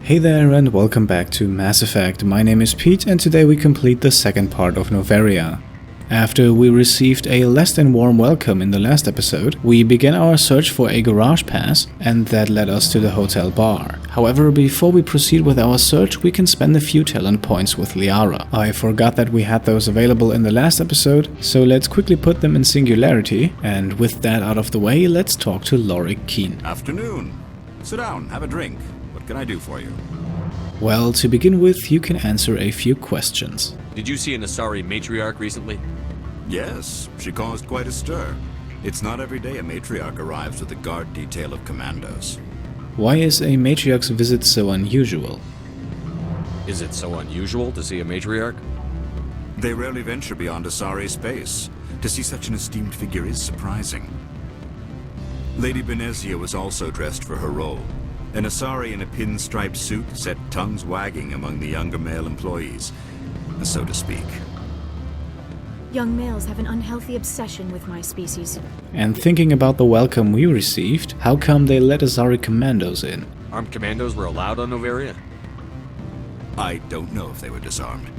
Hey there and welcome back to Mass Effect. My name is Pete and today we complete the second part of Noveria. After we received a less than warm welcome in the last episode, we began our search for a garage pass and that led us to the hotel bar. However, before we proceed with our search, we can spend a few talent points with Liara. I forgot that we had those available in the last episode, so let's quickly put them in singularity, and with that out of the way, let's talk to Lorik Qui'in. Afternoon. Sit down, have a drink. What can I do for you? Well, to begin with, you can answer a few questions. Did you see an Asari matriarch recently? Yes, she caused quite a stir. It's not every day a matriarch arrives with a guard detail of commandos. Why is a matriarch's visit so unusual? Is it so unusual to see a matriarch? They rarely venture beyond Asari space. To see such an esteemed figure is surprising. Lady Benezia was also dressed for her role. An Asari in a pinstriped suit set tongues wagging among the younger male employees, so to speak. Young males have an unhealthy obsession with my species. And thinking about the welcome we received, how come they let Asari commandos in? Armed commandos were allowed on Noveria? I don't know if they were disarmed.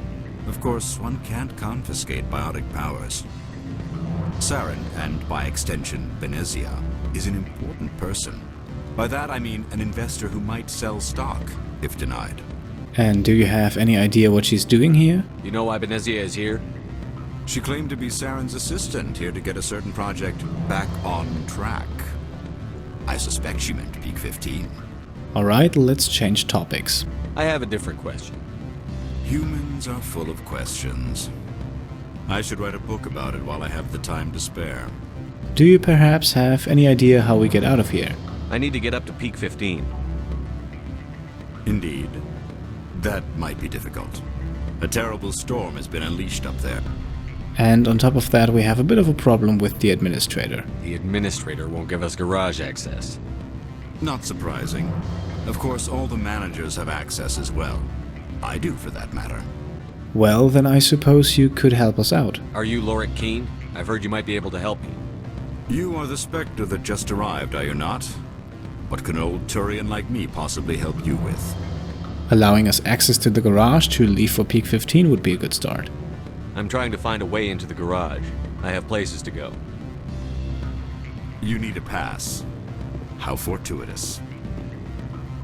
Of course, one can't confiscate biotic powers. Saren, and by extension Benezia, is an important person. By that I mean an investor who might sell stock, if denied. And do you have any idea what she's doing here? You know why Benezia is here? She claimed to be Saren's assistant, here to get a certain project back on track. I suspect she meant Peak 15. Alright, let's change topics. I have a different question. Humans are full of questions. I should write a book about it while I have the time to spare. Do you perhaps have any idea how we get out of here? I need to get up to Peak 15. Indeed. That might be difficult. A terrible storm has been unleashed up there. And on top of that, we have a bit of a problem with the Administrator. The Administrator won't give us garage access. Not surprising. Of course, all the managers have access as well. I do, for that matter. Well, then I suppose you could help us out. Are you Lorik Qui'in? I've heard you might be able to help me. You are the Spectre that just arrived, are you not? What can an old Turian like me possibly help you with? Allowing us access to the garage to leave for Peak 15 would be a good start. I'm trying to find a way into the garage. I have places to go. You need a pass. How fortuitous.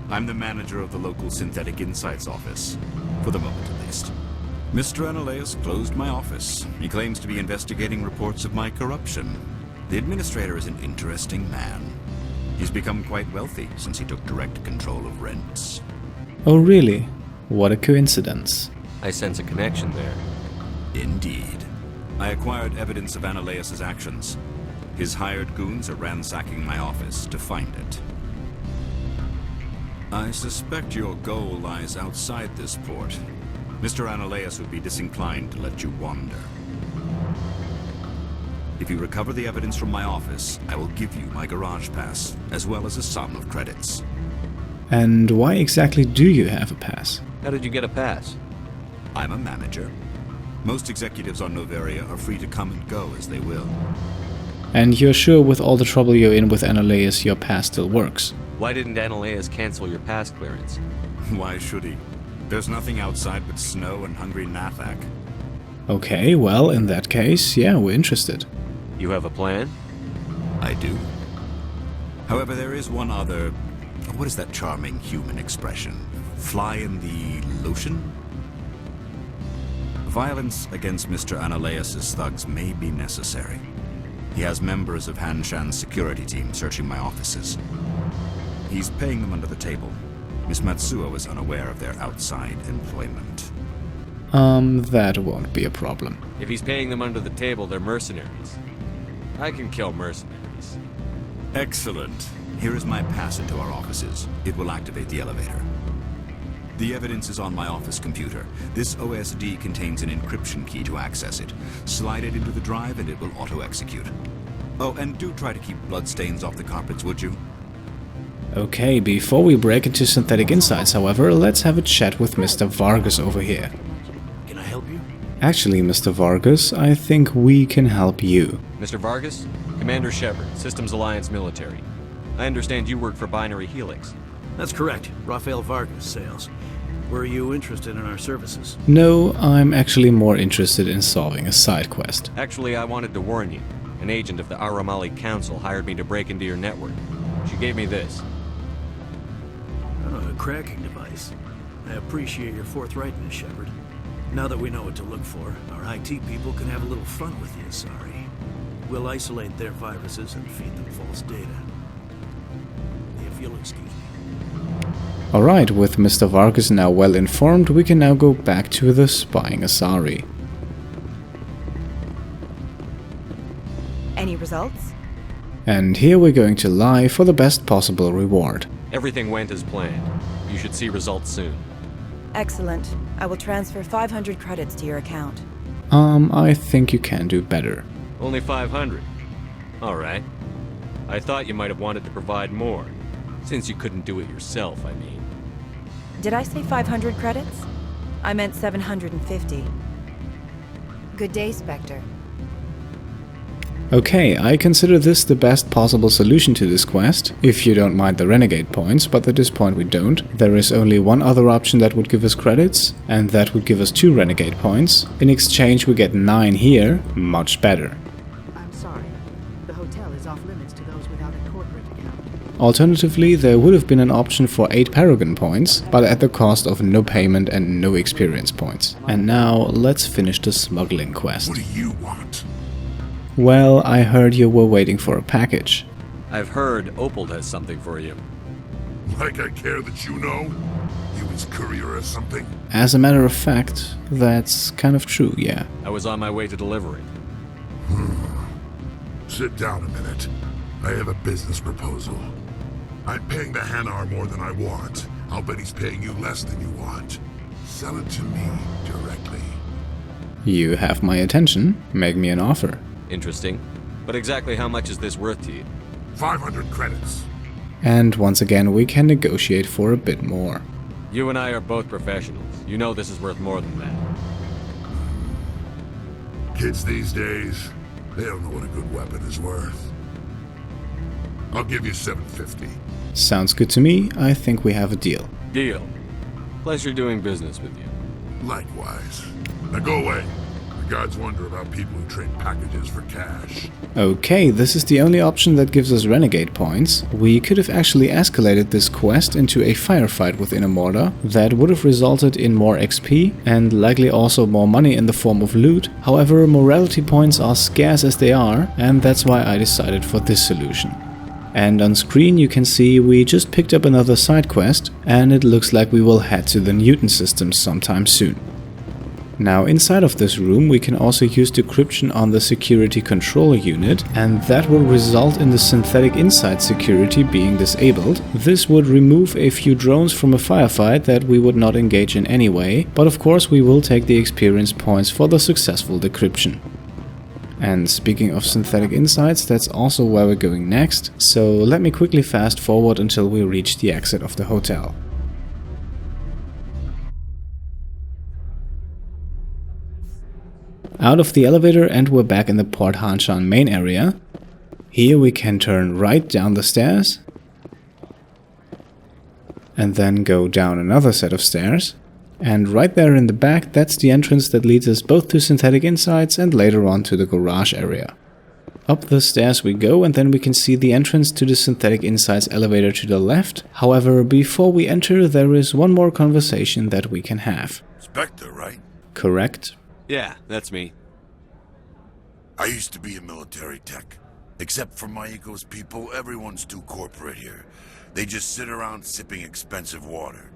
I'm the manager of the local Synthetic Insights office. For the moment, at least. Mr. Anoleis closed my office. He claims to be investigating reports of my corruption. The Administrator is an interesting man. He's become quite wealthy since he took direct control of rents. Oh really? What a coincidence. I sense a connection there. Indeed. I acquired evidence of Anoleis' actions. His hired goons are ransacking my office to find it. I suspect your goal lies outside this port. Mr. Anoleis would be disinclined to let you wander. If you recover the evidence from my office, I will give you my garage pass, as well as a sum of credits. And why exactly do you have a pass? How did you get a pass? I'm a manager. Most executives on Noveria are free to come and go as they will. And you're sure with all the trouble you're in with Anoleis, your pass still works? Why didn't Anoleis cancel your pass clearance? Why should he? There's nothing outside but snow and hungry Nathak. Okay, well, in that case, yeah, we're interested. You have a plan? I do. However, there is one other... What is that charming human expression? Fly in the lotion? Violence against Mr. Anoleis' thugs may be necessary. He has members of Hanshan's security team searching my offices. He's paying them under the table. Miss Matsuo is unaware of their outside employment. That won't be a problem. If he's paying them under the table, they're mercenaries. I can kill mercenaries. Excellent. Here is my pass into our offices. It will activate the elevator. The evidence is on my office computer. This OSD contains an encryption key to access it. Slide it into the drive and it will auto-execute. Oh, and do try to keep bloodstains off the carpets, would you? Okay, before we break into Synthetic Insights, however, let's have a chat with Mr. Vargas over here. Can I help you? Actually, Mr. Vargas, I think we can help you. Mr. Vargas? Commander Shepard, Systems Alliance Military. I understand you work for Binary Helix. That's correct. Rafael Vargas, sales. Were you interested in our services? No, I'm actually more interested in solving a side quest. Actually, I wanted to warn you. An agent of the Aramali Council hired me to break into your network. She gave me this. Oh, a cracking device. I appreciate your forthrightness, Shepard. Now that we know what to look for, our IT people can have a little fun with you, sorry. We'll isolate their viruses and feed them false data. If you'll excuse me. Alright, with Mr. Vargas now well informed, we can now go back to the spying Asari. Any results? And here we're going to lie for the best possible reward. Everything went as planned. You should see results soon. Excellent. I will transfer 500 credits to your account. I think you can do better. Only 500. Alright. I thought you might have wanted to provide more. Since you couldn't do it yourself, I mean. Did I say 500 credits? I meant 750. Good day, Spectre. Okay, I consider this the best possible solution to this quest, if you don't mind the Renegade points, but at this point we don't. There is only one other option that would give us credits, and that would give us 2 Renegade points. In exchange we get 9 here, much better. I'm sorry. The hotel is off limits to those without a corporate account. Alternatively, there would have been an option for 8 Paragon points, but at the cost of no payment and no experience points. And now, let's finish the smuggling quest. What do you want? Well, I heard you were waiting for a package. I've heard Opal has something for you. Like I care that you know? You his courier or something? As a matter of fact, that's kind of true, yeah. I was on my way to deliver it. Sit down a minute. I have a business proposal. I'm paying the Hanar more than I want. I'll bet he's paying you less than you want. Sell it to me directly. You have my attention. Make me an offer. Interesting. But exactly how much is this worth to you? 500 credits. And once again, we can negotiate for a bit more. You and I are both professionals. You know this is worth more than that. Kids these days, they don't know what a good weapon is worth. I'll give you 750. Sounds good to me. I think we have a deal. Deal. Pleasure doing business with you. Likewise. Now go away. The gods wonder about people who trade packages for cash. Okay, this is the only option that gives us Renegade points. We could have actually escalated this quest into a firefight with Inamorda. That would have resulted in more XP and likely also more money in the form of loot. However, morality points are scarce as they are, and that's why I decided for this solution. And on screen you can see we just picked up another side quest, and it looks like we will head to the Newton systems sometime soon. Now inside of this room we can also use decryption on the security control unit, and that will result in the synthetic inside security being disabled. This would remove a few drones from a firefight that we would not engage in anyway, but of course we will take the experience points for the successful decryption. And speaking of synthetic insides, that's also where we're going next, so let me quickly fast forward until we reach the exit of the hotel. Out of the elevator and we're back in the Port Hanshan main area. Here we can turn right down the stairs and then go down another set of stairs. And right there in the back, that's the entrance that leads us both to synthetic insides and later on to the garage area. Up the stairs we go, and then we can see the entrance to the synthetic insides elevator to the left. However, before we enter, there is one more conversation that we can have. Spectre, right? Correct? Yeah, that's me. I used to be a military tech. Except for Maiko's people, everyone's too corporate here. They just sit around sipping expensive water.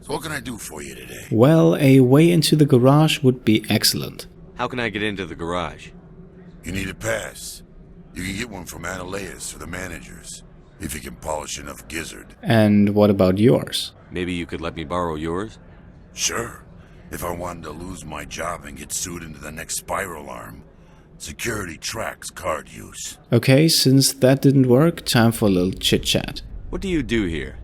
So what can I do for you today? Well, a way into the garage would be excellent. How can I get into the garage? You need a pass. You can get one from Anoleis or the managers, if you can polish enough gizzard. And what about yours? Maybe you could let me borrow yours? Sure. If I wanted to lose my job and get sued into the next spiral arm, security tracks card use. Okay, since that didn't work, time for a little chit-chat. What do you do here?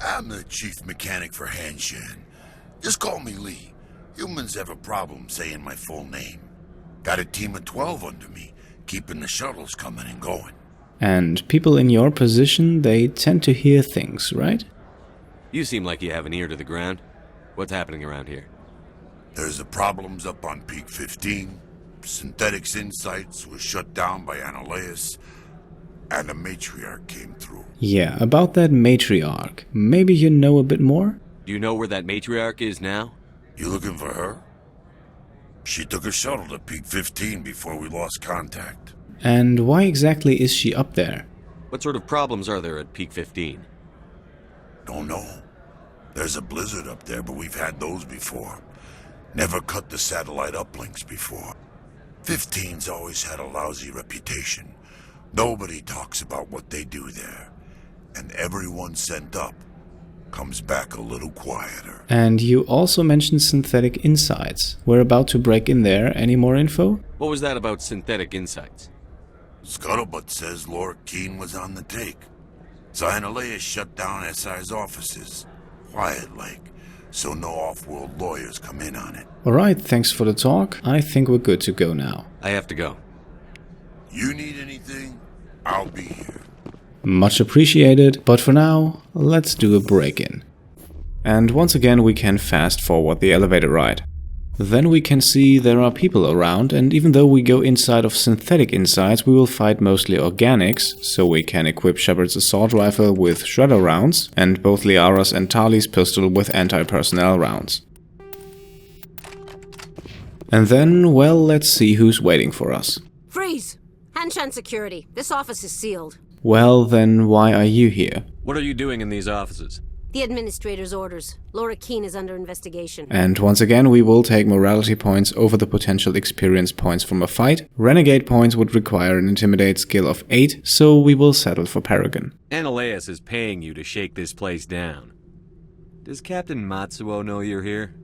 I'm the chief mechanic for Hanshan. Just call me Lee. Humans have a problem saying my full name. Got a team of 12 under me, keeping the shuttles coming and going. And people in your position, they tend to hear things, right? You seem like you have an ear to the ground. What's happening around here? There's the problems up on Peak 15. Synthetics Insights was shut down by Anoleis, and the matriarch came through. Yeah, about that matriarch. Maybe you know a bit more? Do you know where that matriarch is now? You looking for her? She took a shuttle to Peak 15 before we lost contact. And why exactly is she up there? What sort of problems are there at Peak 15? Don't know. There's a blizzard up there, but we've had those before. Never cut the satellite uplinks before. 15's always had a lousy reputation. Nobody talks about what they do there. And everyone sent up comes back a little quieter. And you also mentioned Synthetic Insights. We're about to break in there. Any more info? What was that about Synthetic Insights? Scuttlebutt says Lorik Qui'in was on the take. So Anoleis shut down SI's offices. Quiet-like. So no off-world lawyers come in on it. Alright, thanks for the talk. I think we're good to go now. I have to go. You need anything? I'll be here. Much appreciated, but for now, let's do a break-in. And once again we can fast forward the elevator ride. Then we can see there are people around, and even though we go inside of Synthetic Insights, we will fight mostly organics, so we can equip Shepard's assault rifle with shredder rounds, and both Liara's and Tali's pistol with anti-personnel rounds. And then, well, let's see who's waiting for us. Freeze! Hanshan security. This office is sealed. Well, then why are you here? What are you doing in these offices? The Administrator's orders. Lorik Qui'in is under investigation. And once again, we will take morality points over the potential experience points from a fight. Renegade points would require an Intimidate skill of 8, so we will settle for Paragon. Anoleis is paying you to shake this place down. Does Captain Matsuo know you're here?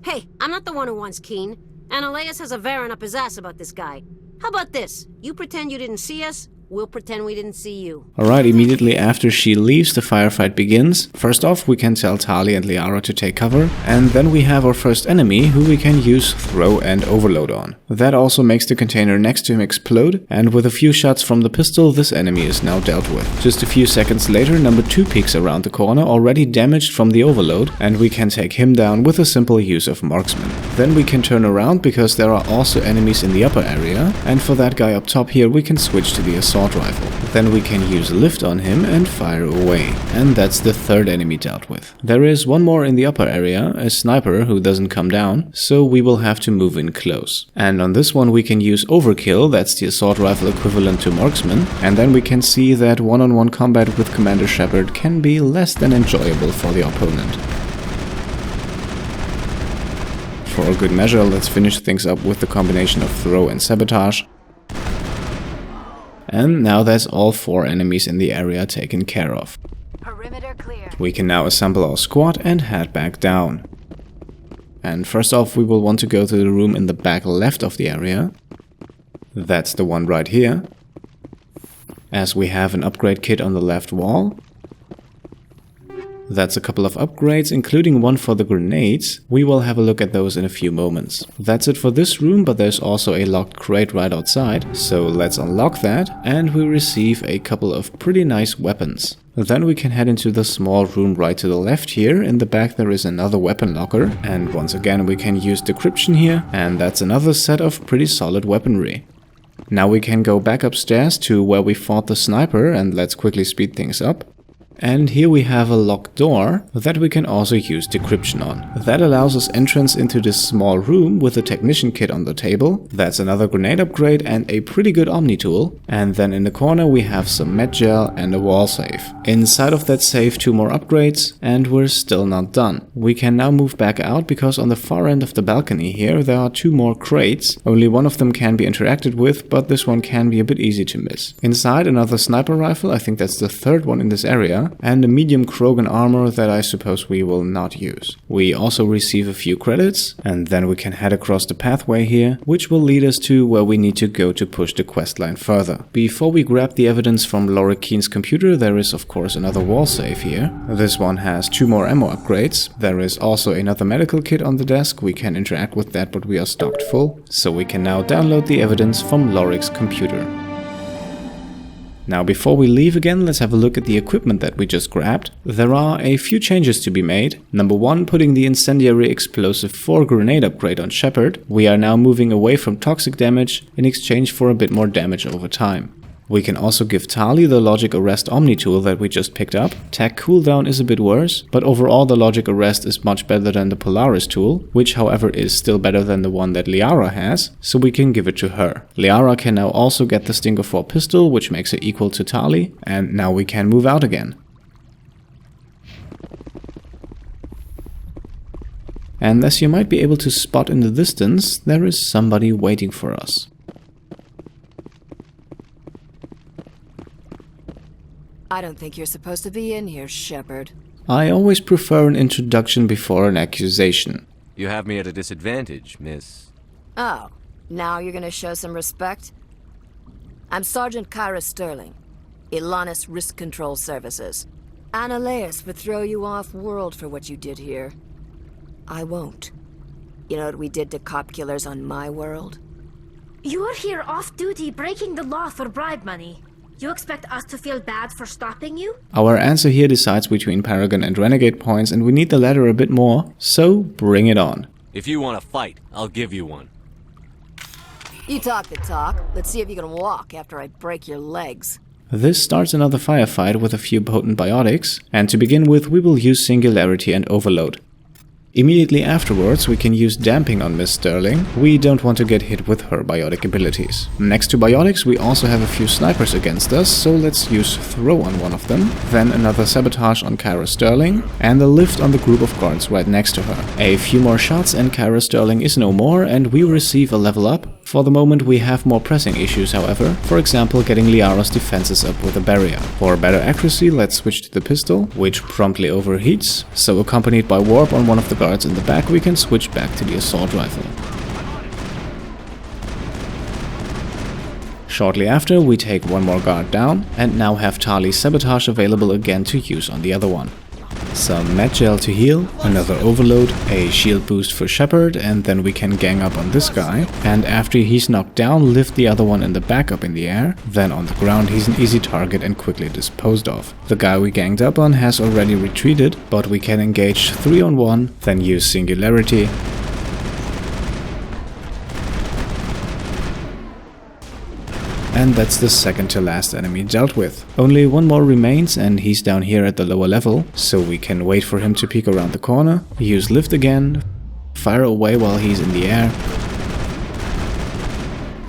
Hey, I'm not the one who wants Qui'in. Anoleis has a Varen up his ass about this guy. How about this? You pretend you didn't see us, we'll pretend we didn't see you. Alright, immediately after she leaves, the firefight begins. First off, we can tell Tali and Liara to take cover, and then we have our first enemy, who we can use throw and overload on. That also makes the container next to him explode, and with a few shots from the pistol, this enemy is now dealt with. Just a few seconds later, number 2 peeks around the corner, already damaged from the overload, and we can take him down with a simple use of marksman. Then we can turn around because there are also enemies in the upper area, and for that guy up top here, we can switch to the assault rifle. Then we can use lift on him and fire away. And that's the third enemy dealt with. There is one more in the upper area, a sniper who doesn't come down, so we will have to move in close. And on this one we can use overkill, that's the assault rifle equivalent to marksman, and then we can see that one-on-one combat with Commander Shepard can be less than enjoyable for the opponent. For a good measure, let's finish things up with the combination of throw and sabotage. And now that's all 4 enemies in the area taken care of. Perimeter clear. We can now assemble our squad and head back down. And first off, we will want to go to the room in the back left of the area. That's the one right here. As we have an upgrade kit on the left wall. That's a couple of upgrades, including one for the grenades. We will have a look at those in a few moments. That's it for this room, but there's also a locked crate right outside. So let's unlock that, and we receive a couple of pretty nice weapons. Then we can head into the small room right to the left here. In the back there is another weapon locker, and once again we can use decryption here, and that's another set of pretty solid weaponry. Now we can go back upstairs to where we fought the sniper, and let's quickly speed things up. And here we have a locked door that we can also use decryption on. That allows us entrance into this small room with a technician kit on the table. That's another grenade upgrade and a pretty good Omni tool. And then in the corner we have some med gel and a wall safe. Inside of that safe 2 more upgrades, and we're still not done. We can now move back out because on the far end of the balcony here there are 2 more crates. Only one of them can be interacted with, but this one can be a bit easy to miss. Inside another sniper rifle, I think that's the 3rd one in this area, and a medium Krogan armor that I suppose we will not use. We also receive a few credits, and then we can head across the pathway here, which will lead us to where we need to go to push the questline further. Before we grab the evidence from Lorik Qui'in's computer, there is of course another wall safe here. This one has 2 more ammo upgrades. There is also another medical kit on the desk. We can interact with that, but we are stocked full. So we can now download the evidence from Lorik's computer. Now before we leave again, let's have a look at the equipment that we just grabbed. There are a few changes to be made. Number 1, putting the Incendiary Explosive 4 grenade upgrade on Shepard. We are now moving away from toxic damage in exchange for a bit more damage over time. We can also give Tali the Logic Arrest Omni tool that we just picked up. Tech cooldown is a bit worse, but overall the Logic Arrest is much better than the Polaris tool, which however is still better than the one that Liara has, so we can give it to her. Liara can now also get the Stinger 4 pistol, which makes her equal to Tali, and now we can move out again. And as you might be able to spot in the distance, there is somebody waiting for us. I don't think you're supposed to be in here, Shepard. I always prefer an introduction before an accusation. You have me at a disadvantage, miss. Oh, now you're gonna show some respect? I'm Sergeant Kyra Sterling, Ilanis Risk Control Services. Anoleis would throw you off-world for what you did here. I won't. You know what we did to cop killers on my world? You're here off-duty breaking the law for bribe money. You expect us to feel bad for stopping you? Our answer here decides between Paragon and Renegade points, and we need the latter a bit more, so bring it on. If you want to fight, I'll give you one. You talk the talk. Let's see if you can walk after I break your legs. This starts another firefight with a few potent biotics, and to begin with we will use Singularity and Overload. Immediately afterwards we can use Damping on Miss Sterling. We don't want to get hit with her biotic abilities. Next to biotics we also have a few snipers against us, so let's use Throw on one of them, then another Sabotage on Kyra Sterling, and a Lift on the group of guards right next to her. A few more shots and Kyra Sterling is no more, and we receive a level up. For the moment we have more pressing issues however, for example getting Liara's defenses up with a barrier. For better accuracy let's switch to the pistol, which promptly overheats, so accompanied by Warp on one of the guards in the back we can switch back to the assault rifle. Shortly after we take one more guard down, and now have Tali's Sabotage available again to use on the other one. Some med gel to heal, another overload, a shield boost for Shepard, and then we can gang up on this guy, and after he's knocked down lift the other one in the back up in the air, then on the ground he's an easy target and quickly disposed of. The guy we ganged up on has already retreated, but we can engage 3-on-1, then use Singularity, and that's the second to last enemy dealt with. Only one more remains and he's down here at the lower level, so we can wait for him to peek around the corner, use lift again, fire away while he's in the air,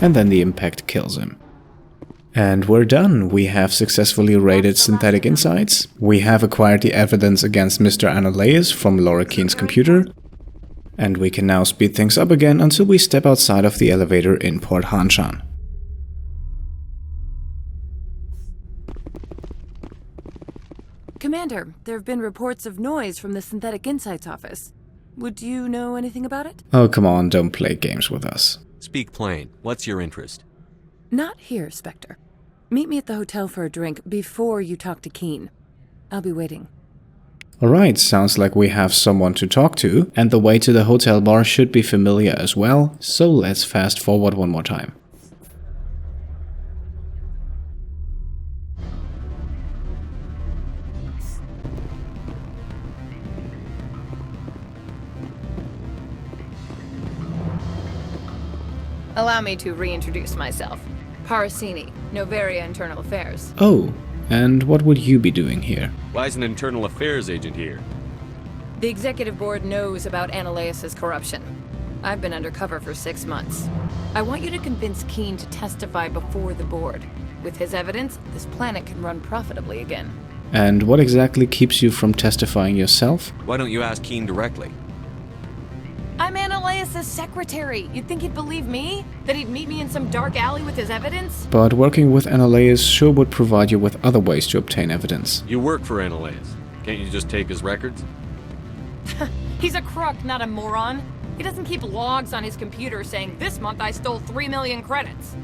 and then the impact kills him. And we're done. We have successfully raided Synthetic Insights, we have acquired the evidence against Mr. Anoleis from Lorik Qui'in's computer, and we can now speed things up again until we step outside of the elevator in Port Hanshan. Commander, there have been reports of noise from the Synthetic Insights office. Would you know anything about it? Oh, come on, don't play games with us. Speak plain. What's your interest? Not here, Spectre. Meet me at the hotel for a drink before you talk to Qui'in. I'll be waiting. Alright, sounds like we have someone to talk to, and the way to the hotel bar should be familiar as well, so let's fast forward one more time. Allow me to reintroduce myself. Parasini, Noveria Internal Affairs. Oh, and what would you be doing here? Why is an internal affairs agent here? The executive board knows about Anoleis' corruption. I've been undercover for 6 months. I want you to convince Qui'in to testify before the board. With his evidence, this planet can run profitably again. And what exactly keeps you from testifying yourself? Why don't you ask Qui'in directly? I'm Anoleis' secretary. You'd think he'd believe me? That he'd meet me in some dark alley with his evidence? But working with Anoleis sure would provide you with other ways to obtain evidence. You work for Anoleis. Can't you just take his records? He's a crook, not a moron. He doesn't keep logs on his computer saying, this month I stole 3 million credits.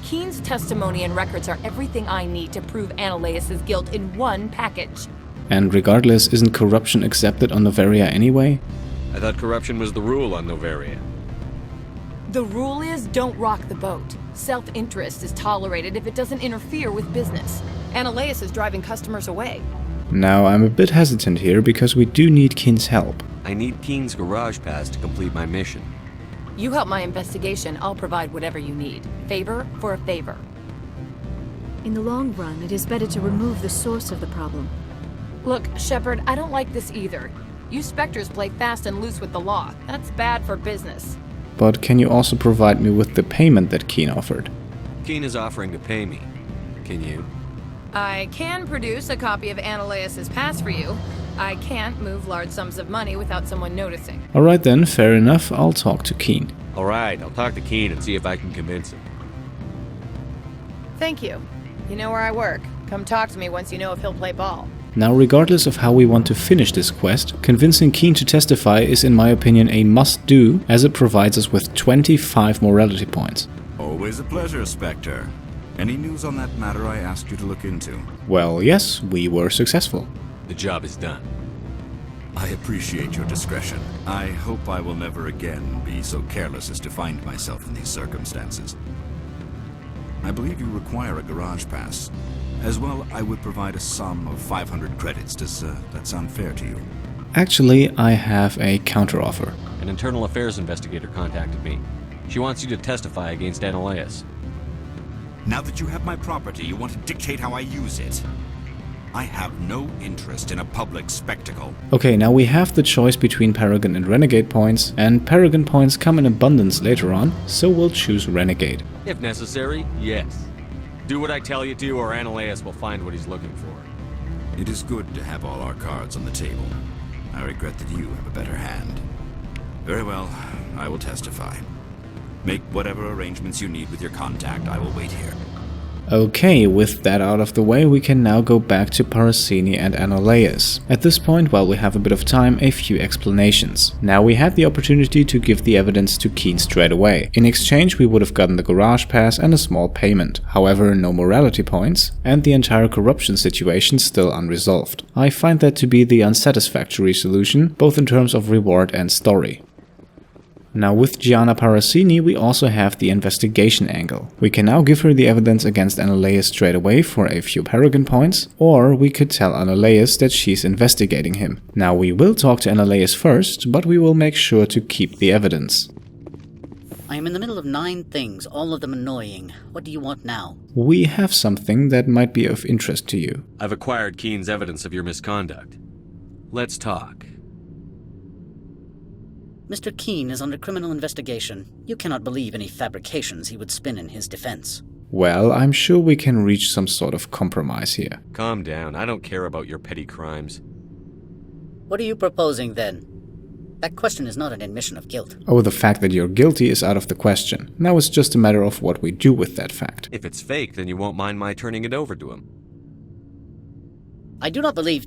Qui'in's testimony and records are everything I need to prove Anoleis' guilt in one package. And regardless, isn't corruption accepted on Noveria anyway? I thought corruption was the rule on Noveria. The rule is don't rock the boat. Self-interest is tolerated if it doesn't interfere with business. Anoleis is driving customers away. Now, I'm a bit hesitant here because we do need Qui'in's help. I need Qui'in's garage pass to complete my mission. You help my investigation, I'll provide whatever you need. Favor for a favor. In the long run, it is better to remove the source of the problem. Look, Shepard, I don't like this either. You Spectres play fast and loose with the law. That's bad for business. But can you also provide me with the payment that Qui'in offered? Qui'in is offering to pay me. Can you? I can produce a copy of Anoleis' pass for you. I can't move large sums of money without someone noticing. Alright then, fair enough, I'll talk to Qui'in. Alright, I'll talk to Qui'in and see if I can convince him. Thank you. You know where I work. Come talk to me once you know if he'll play ball. Now, regardless of how we want to finish this quest, convincing Qui'in to testify is in my opinion a must-do, as it provides us with 25 morality points. Always a pleasure, Spectre. Any news on that matter I asked you to look into? Well, yes, we were successful. The job is done. I appreciate your discretion. I hope I will never again be so careless as to find myself in these circumstances. I believe you require a garage pass. As well, I would provide a sum of 500 credits. Does that sound fair to you? Actually, I have a counteroffer. An internal affairs investigator contacted me. She wants you to testify against Anoleis. Now that you have my property, you want to dictate how I use it. I have no interest in a public spectacle. Okay, now we have the choice between Paragon and Renegade points, and Paragon points come in abundance later on, so we'll choose Renegade. If necessary, yes. Do what I tell you to, or Anoleis will find what he's looking for. It is good to have all our cards on the table. I regret that you have a better hand. Very well, I will testify. Make whatever arrangements you need with your contact. I will wait here. Okay, with that out of the way, we can now go back to Parasini and Anoleis. At this point, while we have a bit of time, a few explanations. Now, we had the opportunity to give the evidence to Qui'in straight away. In exchange, we would have gotten the garage pass and a small payment. However, no morality points, and the entire corruption situation still unresolved. I find that to be the unsatisfactory solution, both in terms of reward and story. Now, with Gianna Parasini, we also have the investigation angle. We can now give her the evidence against Anoleis straight away for a few Paragon points, or we could tell Anoleis that she's investigating him. Now, we will talk to Anoleis first, but we will make sure to keep the evidence. I am in the middle of 9 things, all of them annoying. What do you want now? We have something that might be of interest to you. I've acquired Qui'in's evidence of your misconduct. Let's talk. Mr. Qui'in is under criminal investigation. You cannot believe any fabrications he would spin in his defense. Well, I'm sure we can reach some sort of compromise here. Calm down. I don't care about your petty crimes. What are you proposing, then? That question is not an admission of guilt. Oh, the fact that you're guilty is out of the question. Now it's just a matter of what we do with that fact. If it's fake, then you won't mind my turning it over to him. I do not believe...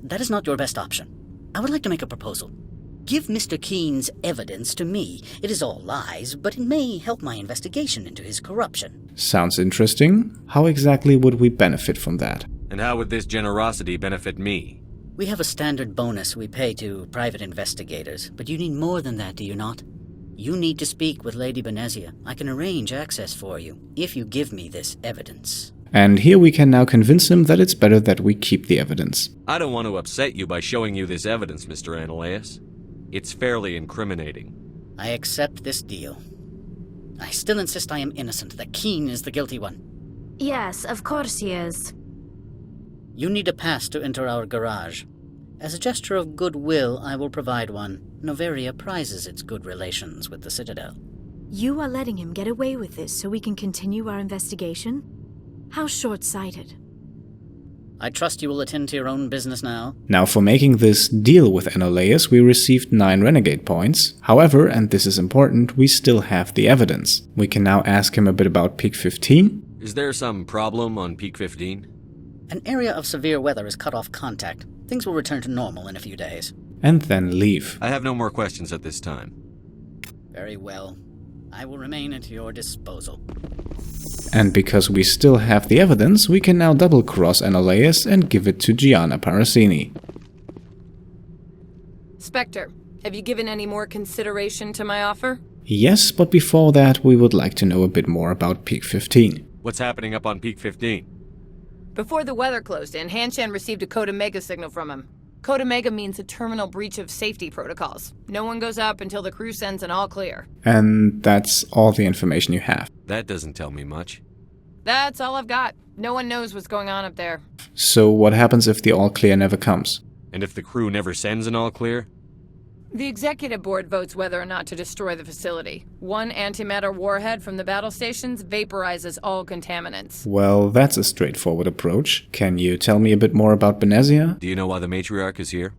That is not your best option. I would like to make a proposal. Give Mr. Qui'in's evidence to me. It is all lies, but it may help my investigation into his corruption. Sounds interesting. How exactly would we benefit from that? And how would this generosity benefit me? We have a standard bonus we pay to private investigators, but you need more than that, do you not? You need to speak with Lady Benezia. I can arrange access for you, if you give me this evidence. And here we can now convince him that it's better that we keep the evidence. I don't want to upset you by showing you this evidence, Mr. Anoleis. It's fairly incriminating. I accept this deal. I still insist I am innocent, that Qui'in is the guilty one. Yes, of course he is. You need a pass to enter our garage. As a gesture of goodwill, I will provide one. Noveria prizes its good relations with the Citadel. You are letting him get away with this so we can continue our investigation? How short-sighted. I trust you will attend to your own business now. Now, for making this deal with Anoleis, we received 9 Renegade points. However, and this is important, we still have the evidence. We can now ask him a bit about Peak 15. Is there some problem on Peak 15? An area of severe weather has cut off contact. Things will return to normal in a few days. And then leave. I have no more questions at this time. Very well. I will remain at your disposal. And because we still have the evidence, we can now double-cross Anoleis and give it to Gianna Parasini. Spectre, have you given any more consideration to my offer? Yes, but before that we would like to know a bit more about Peak 15. What's happening up on Peak 15? Before the weather closed in, Hanshan received a Code Omega signal from him. Code Omega means a terminal breach of safety protocols. No one goes up until the crew sends an all clear. And that's all the information you have. That doesn't tell me much. That's all I've got. No one knows what's going on up there. So what happens if the all clear never comes? And if the crew never sends an all clear? The executive board votes whether or not to destroy the facility. One antimatter warhead from the battle stations vaporizes all contaminants. Well, that's a straightforward approach. Can you tell me a bit more about Benezia? Do you know why the matriarch is here?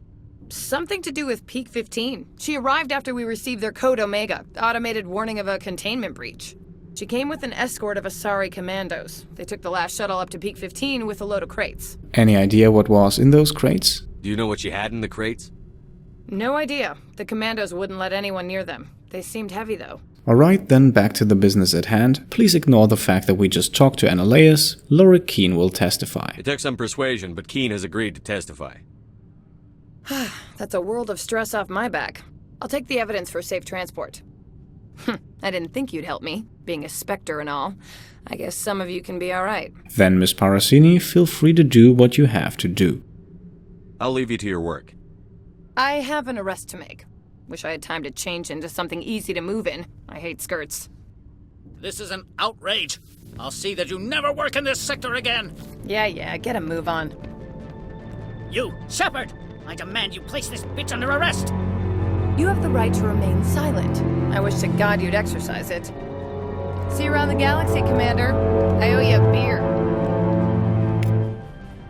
Something to do with Peak 15. She arrived after we received their Code Omega, automated warning of a containment breach. She came with an escort of Asari commandos. They took the last shuttle up to Peak 15 with a load of crates. Any idea what was in those crates? Do you know what she had in the crates? No idea. The commandos wouldn't let anyone near them. They seemed heavy, though. Alright, then back to the business at hand. Please ignore the fact that we just talked to Anoleis. Lorik Qui'in will testify. It took some persuasion, but Qui'in has agreed to testify. That's a world of stress off my back. I'll take the evidence for safe transport. I didn't think you'd help me, being a Spectre and all. I guess some of you can be alright. Then, Miss Parasini, feel free to do what you have to do. I'll leave you to your work. I have an arrest to make. Wish I had time to change into something easy to move in. I hate skirts. This is an outrage. I'll see that you never work in this sector again. Yeah, get a move on. You, Shepard! I demand you place this bitch under arrest! You have the right to remain silent. I wish to God you'd exercise it. See you around the galaxy, Commander. I owe you a beer.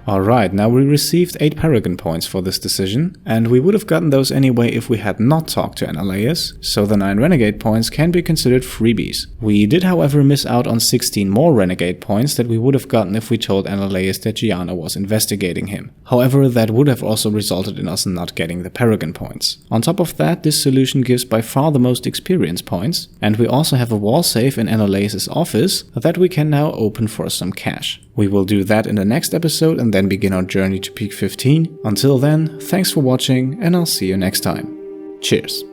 Alright, now we received 8 Paragon points for this decision, and we would have gotten those anyway if we had not talked to Anoleis, so the 9 Renegade points can be considered freebies. We did however miss out on 16 more Renegade points that we would have gotten if we told Anoleis that Gianna was investigating him. However, that would have also resulted in us not getting the Paragon points. On top of that, this solution gives by far the most experience points, and we also have a wall safe in Anoleis' office that we can now open for some cash. We will do that in the next episode and then begin our journey to Peak 15. Until then, thanks for watching and I'll see you next time. Cheers.